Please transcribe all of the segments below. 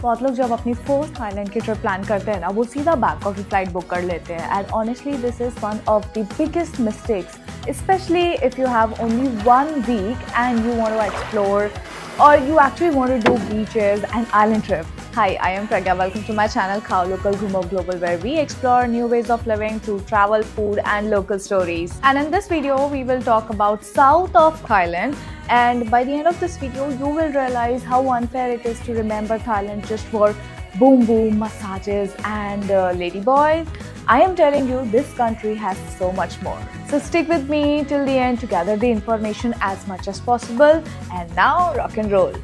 बहुत लोग जब अपनी फर्स्ट थाईलैंड की ट्रिप प्लान करते हैं ना वो सीधा बैंकॉक की फ्लाइट बुक कर लेते हैं and honestly this is one of the biggest mistakes especially if you have only 1 week and you want to explore or you actually want to do beaches and island trip. Hi, I am Pragya. Welcome to my channel Khao Local Ghumo Global, where we explore new ways of living through travel, food and local stories. And in this video, we will talk about south of Thailand. And by the end of this video, you will realize how unfair it is to remember Thailand just for boom boom, massages and ladyboys. I am telling you, this country has so much more. So stick with me till the end to gather the information as much as possible. And now, rock and roll.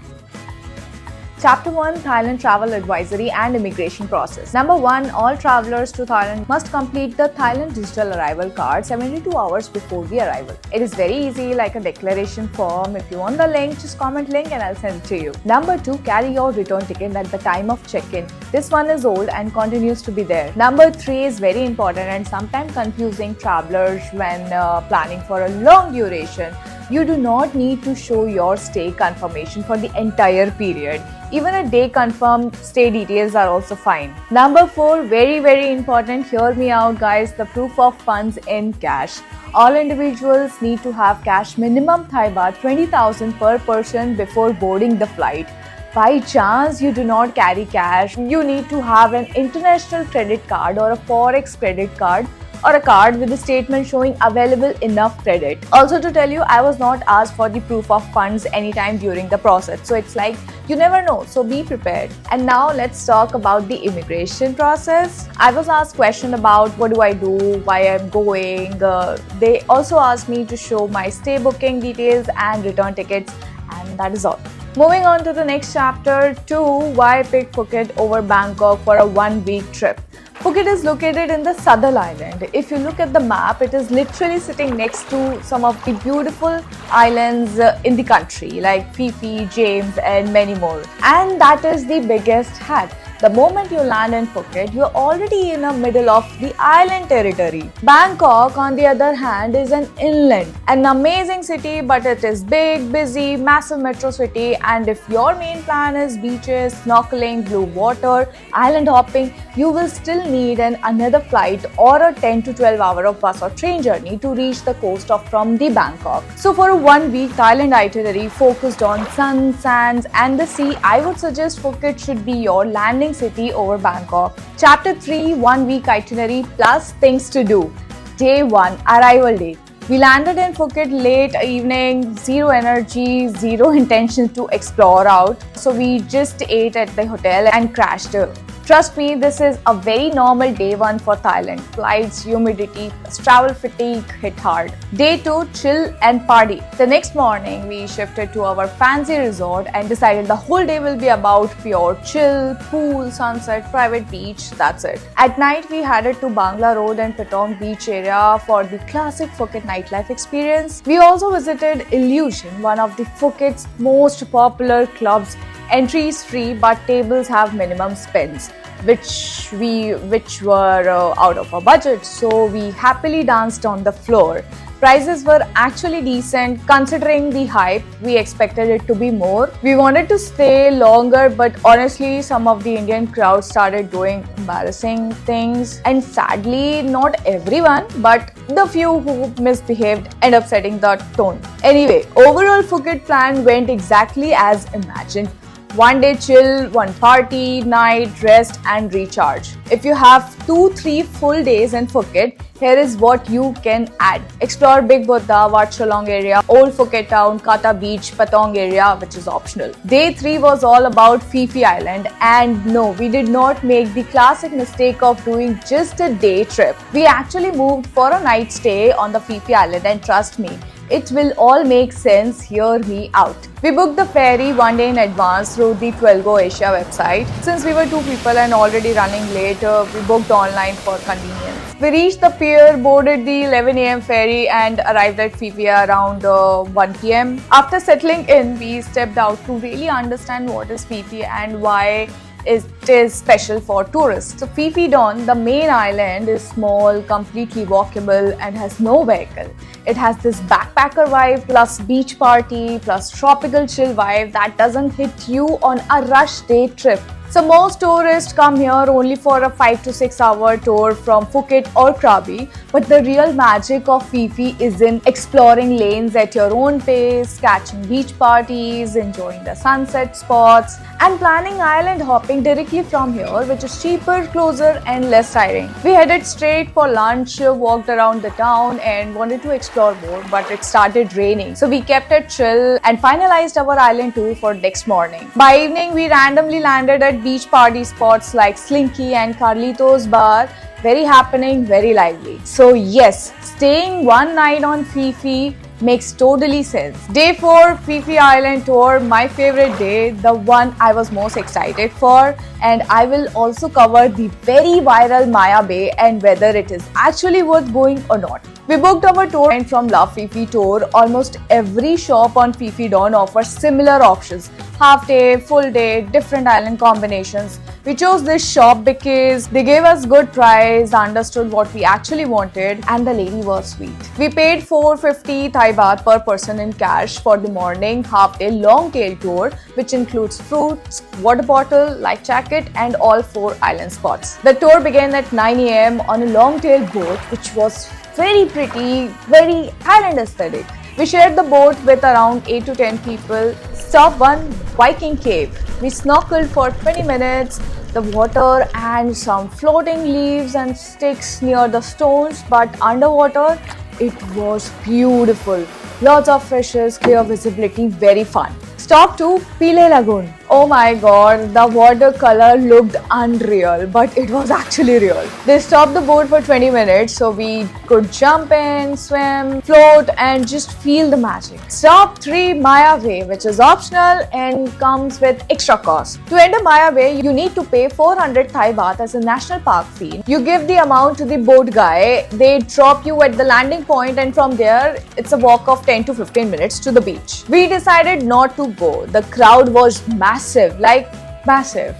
Chapter 1, Thailand Travel Advisory and Immigration Process. Number 1, all travelers to Thailand must complete the Thailand Digital Arrival Card 72 hours before the arrival. It is very easy, like a declaration form. If you want the link, just comment link and I'll send it to you. Number 2, carry your return ticket at the time of check-in. This one is old and continues to be there. Number 3 is very important and sometimes confusing travelers when planning for a long duration. You do not need to show your stay confirmation for the entire period. Even a day confirmed stay details are also fine. Number 4, very important, hear me out guys, the proof of funds in cash. All individuals need to have cash minimum Thai baht 20,000 per person before boarding the flight. By chance you do not carry cash, you need to have an international credit card or a forex credit card or a card with a statement showing available enough credit. Also to tell you, I was not asked for the proof of funds anytime during the process. So it's like, you never know, so be prepared. And now let's talk about the immigration process. I was asked question about what do I do, why I'm going. They also asked me to show my stay booking details and return tickets, and that is all. Moving on to the next chapter 2, why pick Phuket over Bangkok for a 1-week trip. Phuket is located in the southern island. If you look at the map, it is literally sitting next to some of the beautiful islands in the country like Phi Phi, James and many more. And that is the biggest hack. The moment you land in Phuket, you are already in the middle of the island territory. Bangkok, on the other hand, is an inland, an amazing city, but it is big, busy, massive metro city. And if your main plan is beaches, snorkeling, blue water, island hopping, you will still need another flight or a 10 to 12 hour of bus or train journey to reach the coast from the Bangkok. So for a 1-week Thailand itinerary focused on sun, sands and the sea, I would suggest Phuket should be your landing city over Bangkok. Chapter 3, 1-week itinerary plus things to do. Day 1, arrival day. We landed in Phuket late evening, zero energy, zero intention to explore out. So we just ate at the hotel and crashed. Trust me, this is a very normal day 1 for Thailand. Flights, humidity, travel fatigue hit hard. Day 2, chill and party. The next morning, we shifted to our fancy resort and decided the whole day will be about pure chill, pool, sunset, private beach, that's it. At night, we headed to Bangla Road and Patong Beach area for the classic Phuket nightlife experience. We also visited Illusion, one of the Phuket's most popular clubs. Entry is free, but tables have minimum spends, which were out of our budget. So we happily danced on the floor. Prices were actually decent considering the hype. We expected it to be more. We wanted to stay longer, but honestly, some of the Indian crowd started doing embarrassing things. And sadly, not everyone, but the few who misbehaved ended up setting the tone. Anyway, overall Phuket plan went exactly as imagined. 1 day chill, 1 party, night, rest and recharge. If you have 2-3 full days in Phuket, here is what you can add. Explore Big Buddha, Wat Chalong area, Old Phuket Town, Kata Beach, Patong area, which is optional. Day 3 was all about Phi Phi Island, and no, we did not make the classic mistake of doing just a day trip. We actually moved for a night stay on the Phi Phi Island, and trust me, it will all make sense, hear me out. We booked the ferry 1 day in advance through the 12Go Asia website. Since we were 2 people and already running late, we booked online for convenience. We reached the pier, boarded the 11 AM ferry and arrived at Phi Phi around 1 PM. After settling in, we stepped out to really understand what is Phi Phi and why it is special for tourists. So Phi Phi Don, the main island, is small, completely walkable and has no vehicle. It has this backpacker vibe plus beach party plus tropical chill vibe that doesn't hit you on a rush day trip. So most tourists come here only for a 5 to 6 hour tour from Phuket or Krabi, but the real magic of Phi Phi is in exploring lanes at your own pace, catching beach parties, enjoying the sunset spots, and planning island hopping directly from here, which is cheaper, closer, and less tiring. We headed straight for lunch, walked around the town, and wanted to explore more, but it started raining, so we kept it chill and finalized our island tour for next morning. By evening, we randomly landed at beach party spots like Slinky and Carlitos Bar. Very happening, very lively. So yes, staying one night on Phi Phi makes totally sense. Day 4 Phi Phi Island tour, my favorite day, the one I was most excited for, and I will also cover the very viral Maya Bay and whether it is actually worth going or not. We booked our tour and from Love Phi Phi Tour. Almost every shop on Phi Phi Don offers similar options: half day, full day, different island combinations. We chose this shop because they gave us good price, understood what we actually wanted, and the lady was sweet. We paid 450 Thai baht per person in cash for the morning half day long tail tour, which includes fruits, water bottle, life jacket, and all 4 island spots. The tour began at 9 a.m. on a long tail boat, which was very pretty, very island aesthetic. We shared the boat with around 8 to 10 people. Stopped one Viking cave. We snorkeled for 20 minutes. The water and some floating leaves and sticks near the stones, but underwater it was beautiful. Lots of fishes, clear visibility, very fun. Stop 2 Pile Lagoon. Oh my god, the water color looked unreal, but it was actually real. They stopped the boat for 20 minutes so we could jump in, swim, float, and just feel the magic. Stop 3 Maya Bay, which is optional and comes with extra cost. To enter Maya Bay, you need to pay 400 Thai baht as a national park fee. You give the amount to the boat guy, they drop you at the landing point, and from there, it's a walk of 10 to 15 minutes to the beach. We decided not to go. The crowd was massive.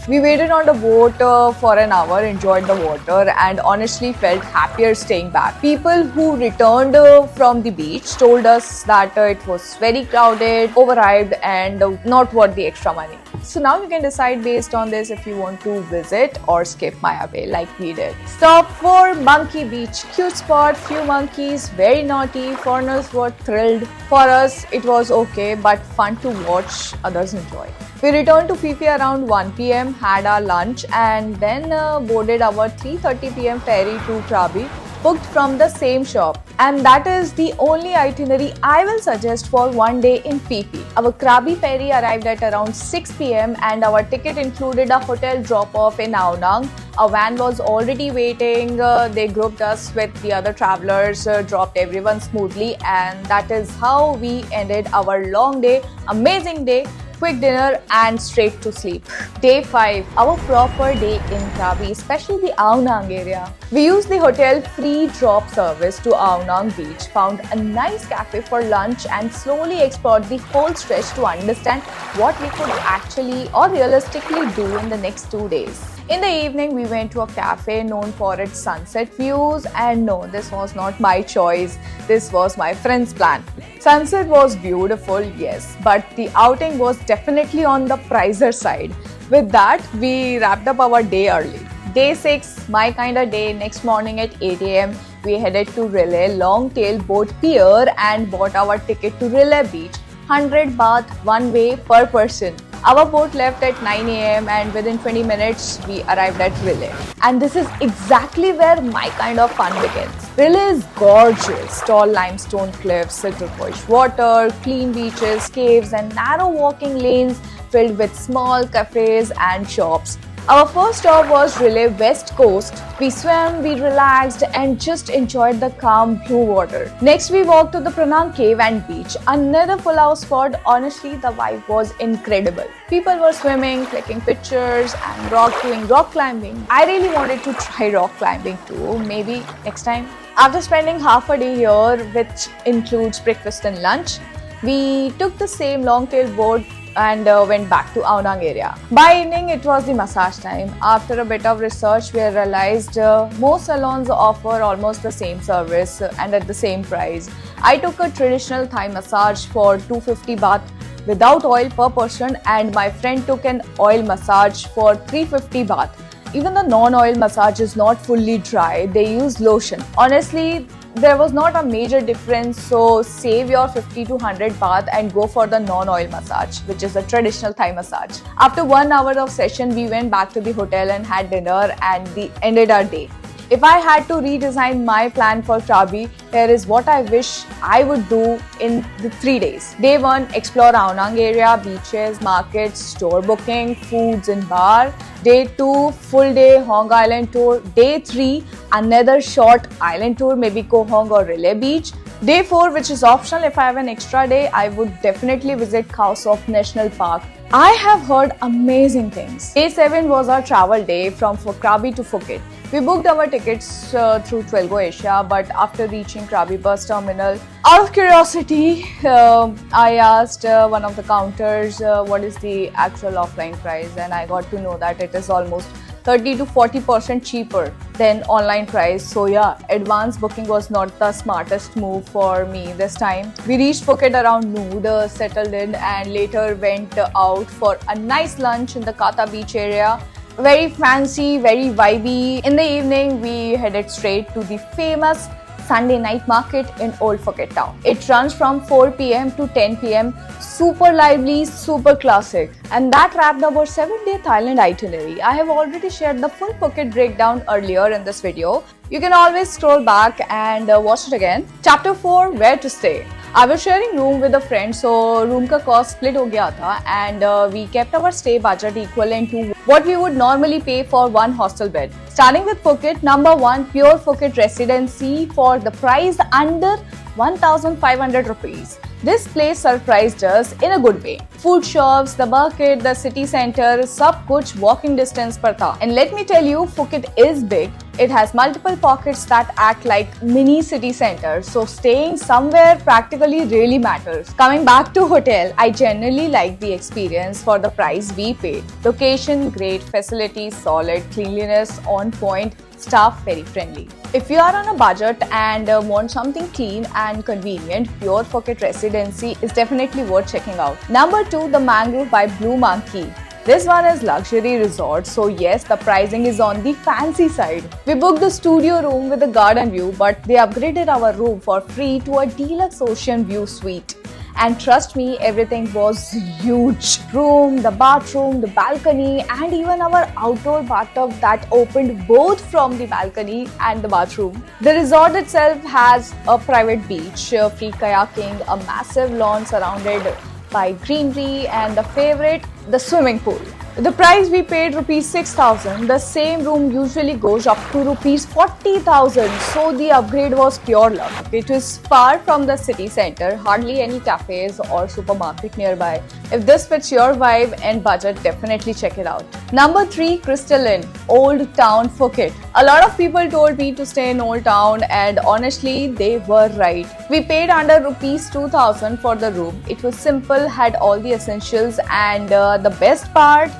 We waited on the boat for an hour, enjoyed the water, and honestly felt happier staying back. People who returned from the beach told us that it was very crowded, overhyped, and not worth the extra money. So now you can decide based on this if you want to visit or skip Maya Bay like we did. Stop 4 Monkey Beach. Cute spot, few monkeys, very naughty. Foreigners were thrilled. For us, it was okay, but fun to watch others enjoy. We returned to Phi Phi around 1 p.m., had our lunch, and then boarded our 3:30 p.m. ferry to Krabi, booked from the same shop. And that is the only itinerary I will suggest for one day in Phi Phi. Our Krabi ferry arrived at around 6 p.m. and our ticket included a hotel drop-off in Ao Nang. A van was already waiting. They grouped us with the other travelers, dropped everyone smoothly, and that is how we ended our long day, amazing day. Quick dinner and straight to sleep. Day 5, our proper day in Krabi, especially the Ao Nang area. We used the hotel free drop service to Ao Nang beach, found a nice cafe for lunch, and slowly explored the whole stretch to understand what we could actually or realistically do in the next 2 days. In the evening, we went to a cafe known for its sunset views, and no, this was not my choice. This was my friend's plan. Sunset was beautiful, yes, but the outing was definitely on the pricier side. With that, we wrapped up our day early. Day 6, my kinda day. Next morning at 8 a.m., we headed to Relay Long Tail Boat Pier and bought our ticket to Relay Beach. 100 baht one way per person. Our boat left at 9 a.m. and within 20 minutes we arrived at Relay. And this is exactly where my kind of fun begins. Relay is gorgeous. Tall limestone cliffs, turquoise water, clean beaches, caves, and narrow walking lanes filled with small cafes and shops. Our first stop was Relay West Coast. We swam, we relaxed, and just enjoyed the calm blue water. Next, we walked to the Pranang Cave and beach, another full-house spot. Honestly, the vibe was incredible. People were swimming, clicking pictures, and doing rock climbing. I really wanted to try rock climbing too, maybe next time. After spending half a day here, which includes breakfast and lunch, we took the same long-tail boat and went back to Ao Nang area. By evening, it was the massage time. After a bit of research, we realized most salons offer almost the same service and at the same price. I took a traditional Thai massage for 250 baht without oil per person, and my friend took an oil massage for 350 baht. Even the non-oil massage is not fully dry, they use lotion. Honestly, there was not a major difference, so save your 50 to 100 baht and go for the non-oil massage, which is a traditional Thai massage. After 1 hour of session, we went back to the hotel and had dinner, and we ended our day. If I had to redesign my plan for Krabi, here is what I wish I would do in the 3 days. Day 1, explore Ao Nang area, beaches, markets, store booking, foods and bar. Day 2, full day Hong Island tour. Day 3, another short island tour, maybe Koh Hong or Relay Beach. Day 4, which is optional, if I have an extra day, I would definitely visit Khao Sok National Park. I have heard amazing things. Day 7 was our travel day from Krabi to Phuket. We booked our tickets through Twelgo Asia, but after reaching Krabi bus terminal, out of curiosity, I asked one of the counters what is the actual offline price, and I got to know that it is almost 30 to 40% cheaper than online price. So yeah, advance booking was not the smartest move for me this time. We reached Phuket around noon, settled in, and later went out for a nice lunch in the Kata beach area. Very fancy, very vibey. In the evening, we headed straight to the famous Sunday night market in Old Phuket town. It runs from 4 p.m. to 10 p.m. Super lively, super classic. And that wrapped up our 7-day Thailand itinerary. I have already shared the full Phuket breakdown earlier in this video. You can always scroll back and watch it again. Chapter 4, where to stay. I was sharing room with a friend, so room ka cost split ho gaya tha, and we kept our stay budget equivalent to what we would normally pay for one hostel bed. Starting with Phuket, number 1, Pure Phuket Residency for the price under 1,500 rupees. This place surprised us in a good way. Food shops, the market, the city center, sab kuch walking distance par tha. And let me tell you, Phuket is big. It has multiple pockets that act like mini city centers, so staying somewhere practically really matters. Coming back to hotel, I generally like the experience for the price we paid. Location great, facilities solid, cleanliness on point, staff very friendly. If you are on a budget and want something clean and convenient, Pure Phuket Residency is definitely worth checking out. Number 2, the Mangrove by Blue Monkey. This one is luxury resort, so yes, the pricing is on the fancy side. We booked the studio room with a garden view, but they upgraded our room for free to a deluxe ocean view suite. And trust me, everything was huge. Room, the bathroom, the balcony, and even our outdoor bathtub that opened both from the balcony and the bathroom. The resort itself has a private beach, free kayaking, a massive lawn surrounded by greenery, and the favorite, the swimming pool. The price we paid rupees 6,000. The same room usually goes up to rupees 40,000. So the upgrade was pure luck. It is far from the city center, hardly any cafes or supermarket nearby. If this fits your vibe and budget, definitely check it out. Number 3, Crystal Inn, Old Town Phuket. A lot of people told me to stay in Old Town, and honestly, they were right. We paid under rupees 2,000 for the room. It was simple, had all the essentials, and the best part,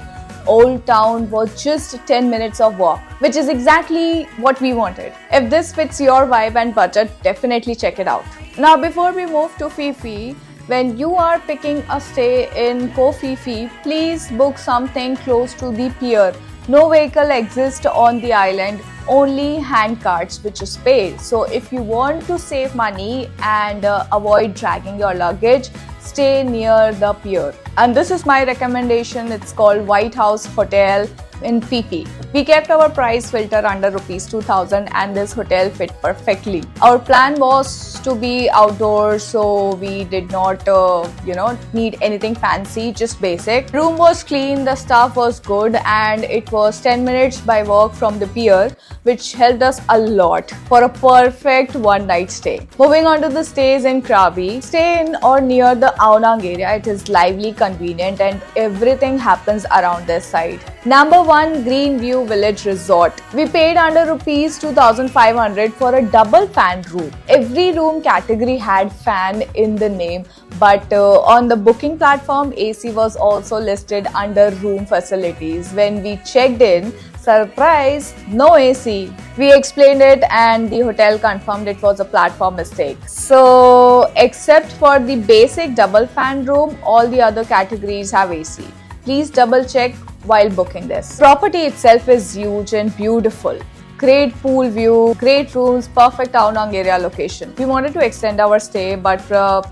Old Town was just 10 minutes of walk, which is exactly what we wanted. If this fits your vibe and budget, definitely check it out. Now, before we move to Phi Phi, when you are picking a stay in Koh Phi Phi, please book something close to the pier. No vehicle exists on the island, only hand carts, which is paid. So if you want to save money and avoid dragging your luggage, stay near the pier. And this is my recommendation. It's called White House Hotel in Phi Phi. We kept our price filter under rupees 2,000, and this hotel fit perfectly. Our plan was to be outdoors, so we did not need anything fancy, just basic. Room was clean, the staff was good, and it was 10 minutes by walk from the pier, which helped us a lot for a perfect one-night stay. Moving on to the stays in Krabi. Stay in or near the Ao Nang area. It is lively, convenient, and everything happens around this side. Number 1, Green View Village Resort. We paid under rupees 2,500 for a double fan room. Every room category had fan in the name, but on the booking platform, AC was also listed under room facilities. When we checked in, Surprise! No AC. We explained it and the hotel confirmed it was a platform mistake. So, except for the basic double fan room, all the other categories have AC. Please double check while booking this. Property itself is huge and beautiful. Great pool view, great rooms, perfect Aonang area location. We wanted to extend our stay, but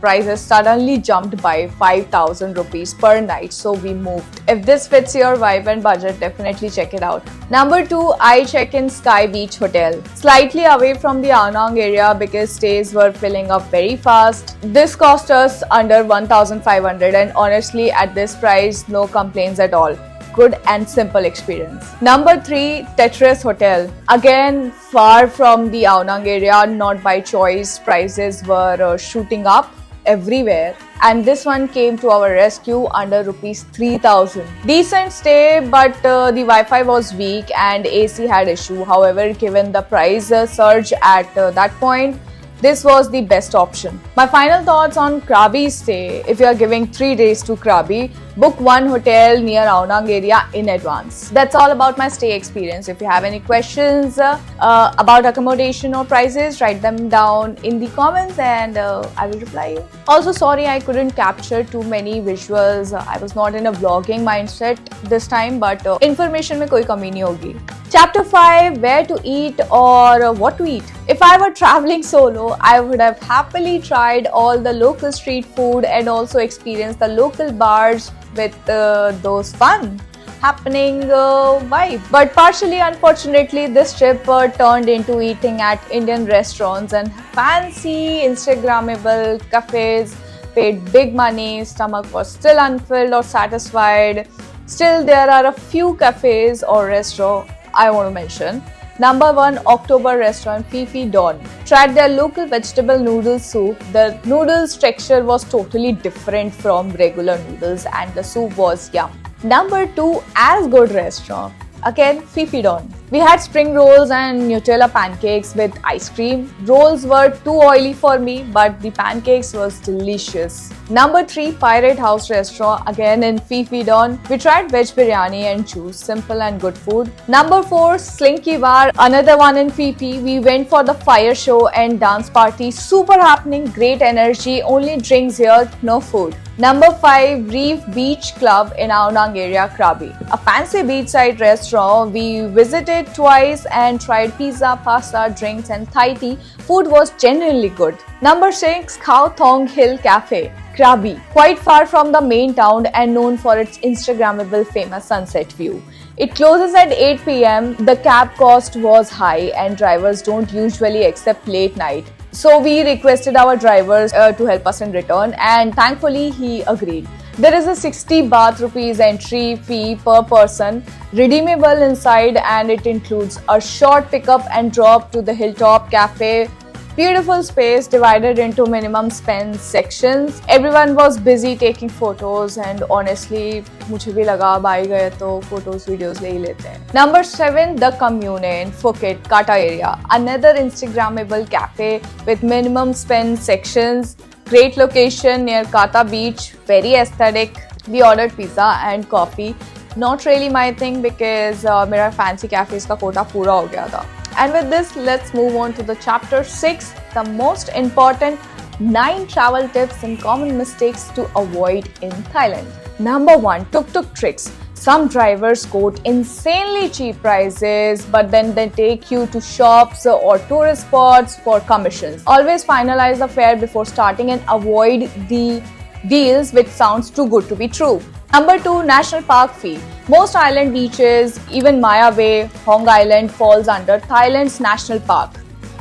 prices suddenly jumped by 5,000 rupees per night, so we moved. If this fits your vibe and budget, definitely check it out. Number 2, I check in Sky Beach Hotel. Slightly away from the Aonang area because stays were filling up very fast. This cost us under 1,500 and honestly at this price, no complaints at all. Good and simple experience. Number 3, Tetris Hotel. Again, far from the Aonang area, not by choice. Prices were shooting up everywhere. And this one came to our rescue under rupees 3,000. Decent stay, but the Wi-Fi was weak and AC had issue. However, given the price surge at that point, this was the best option. My final thoughts on Krabi stay. If you are giving 3 days to Krabi, book one hotel near Aonang area in advance. That's all about my stay experience. If you have any questions about accommodation or prices, write them down in the comments and I will reply you. Also, sorry I couldn't capture too many visuals. I was not in a vlogging mindset this time, but information mein koi kami nahi hogi. Chapter 5, where to eat or what to eat. If I were traveling solo, I would have happily tried all the local street food and also experienced the local bars with those fun happening vibe. But partially, unfortunately, this trip turned into eating at Indian restaurants and fancy Instagrammable cafes. Paid big money, stomach was still unfilled or satisfied. Still, there are a few cafes or restaurants I want to mention. Number 1, October restaurant Fifi Dawn. Tried their local vegetable noodle soup. The noodles texture was totally different from regular noodles and the soup was yum. Number 2, As Good restaurant. Again, Fifi Dawn. We had spring rolls and Nutella pancakes with ice cream. Rolls were too oily for me, but the pancakes was delicious. Number 3, Pirate House restaurant, again in Fifi Dawn. We tried veg biryani and juice, simple and good food. Number 4, Slinky Bar, another one in Fifi. We went for the fire show and dance party. Super happening, great energy, only drinks here, no food. Number 5, Reef Beach Club in Aonang area, Krabi. A fancy beachside restaurant. We visited twice and tried pizza, pasta, drinks and Thai tea. Food was genuinely good. Number 6, Khao Thong Hill Cafe, Krabi. Quite far from the main town and known for its Instagrammable famous sunset view. It closes at 8 p.m. The cab cost was high and drivers don't usually accept late night. So we requested our drivers to help us in return and thankfully he agreed. There is a 60 baht rupees entry fee per person, redeemable inside, and it includes a short pickup and drop to the Hilltop Cafe. Beautiful space divided into minimum spend sections. Everyone was busy taking photos and honestly, मुझे भी लगा अब आ गए तो photos videos ले ही लेते हैं. Number 7, The Commune in Phuket, Kata area. Another Instagrammable cafe with minimum spend sections. Great location near Kata beach, very aesthetic. We ordered pizza and coffee. Not really my thing because मेरा fancy cafes का quota पूरा हो गया था. And with this, let's move on to the chapter 6, the most important 9 travel tips and common mistakes to avoid in Thailand. Number 1, tuk-tuk tricks. Some drivers quote insanely cheap prices, but then they take you to shops or tourist spots for commissions. Always finalize the fare before starting and avoid the deals which sounds too good to be true. Number 2, National Park fee. Most island beaches, even Maya Bay, Hong Island falls under Thailand's National Park.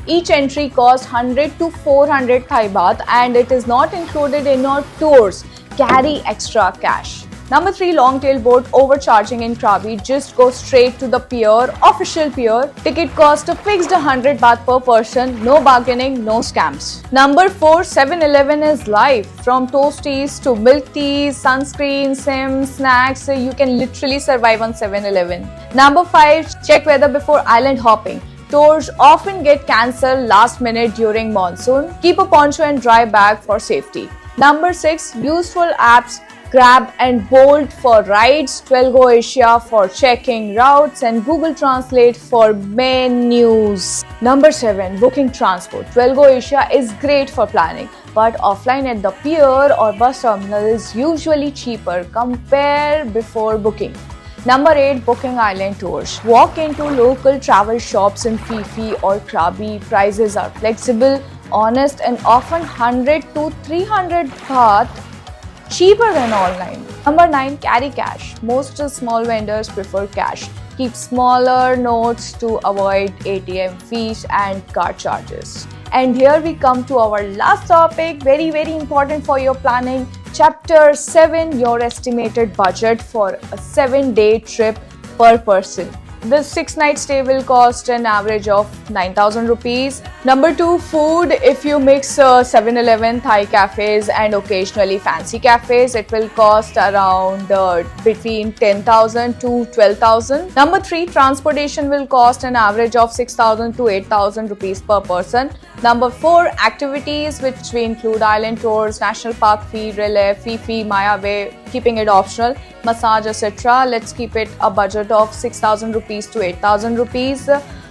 Each entry costs 100 to 400 Thai baht and it is not included in your tours. Carry extra cash. Number 3, long-tail boat overcharging in Krabi. Just go straight to the pier, official pier. Ticket cost a fixed 100 baht per person. No bargaining, no scams. Number 4, 7-Eleven is life. From toasties to milk teas, sunscreen, sims, snacks, you can literally survive on 7-Eleven. Number 5, check weather before island hopping. Tours often get cancelled last minute during monsoon. Keep a poncho and dry bag for safety. Number 6, useful apps Grab and Bolt for rides, 12Go Asia for checking routes, and Google Translate for menus. Number 7. Booking transport. 12Go Asia is great for planning, but offline at the pier or bus terminal is usually cheaper. Compare before booking. Number 8. Booking Island Tours. Walk into local travel shops in Phi Phi or Krabi. Prices are flexible, honest, and often 100 to 300 baht cheaper than online. Number 9. Carry cash. Most small vendors prefer cash. Keep smaller notes to avoid ATM fees and card charges. And here we come to our last topic, very important for your planning. Chapter 7, your estimated budget for a 7-day trip per person. The 6-night stay will cost an average of 9,000 rupees. Number 2, food. If you mix 7-Eleven, Thai cafes and occasionally fancy cafes, it will cost around between 10,000 to 12,000. Number 3, transportation will cost an average of 6,000 to 8,000 rupees per person. Number 4, activities, which we include island tours, national park fee, relay, Phi, Maya Bay, keeping it optional, massage, etc. Let's keep it a budget of 6,000 rupees to 8,000 rupees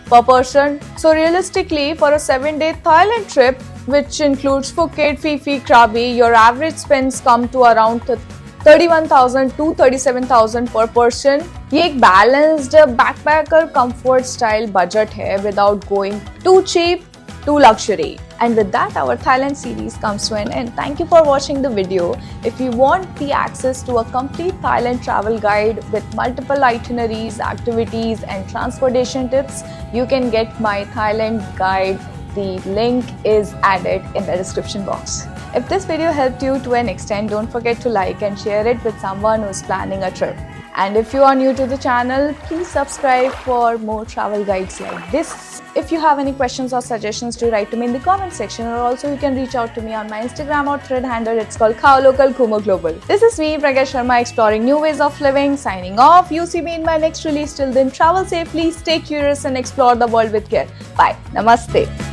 per person. So realistically, for a 7-day Thailand trip, which includes Phuket, Phi, Krabi, your average spends come to around 31,000 to 37,000 per person. ये एक balanced backpacker comfort style budget है without going too cheap, too luxury. And with that, our Thailand series comes to an end. Thank you for watching the video. If you want the access to a complete Thailand travel guide with multiple itineraries, activities and transportation tips, you can get my Thailand guide. The link is added in the description box. If this video helped you to an extent, don't forget to like and share it with someone who's planning a trip. And if you are new to the channel, please subscribe for more travel guides like this. If you have any questions or suggestions, do write to me in the comment section, or also you can reach out to me on my Instagram or thread handle. It's called Khao Local Kumo Global. This is me, Pragya Sharma, exploring new ways of living. Signing off. You see me in my next release. Till then, travel safely, stay curious and explore the world with care. Bye. Namaste.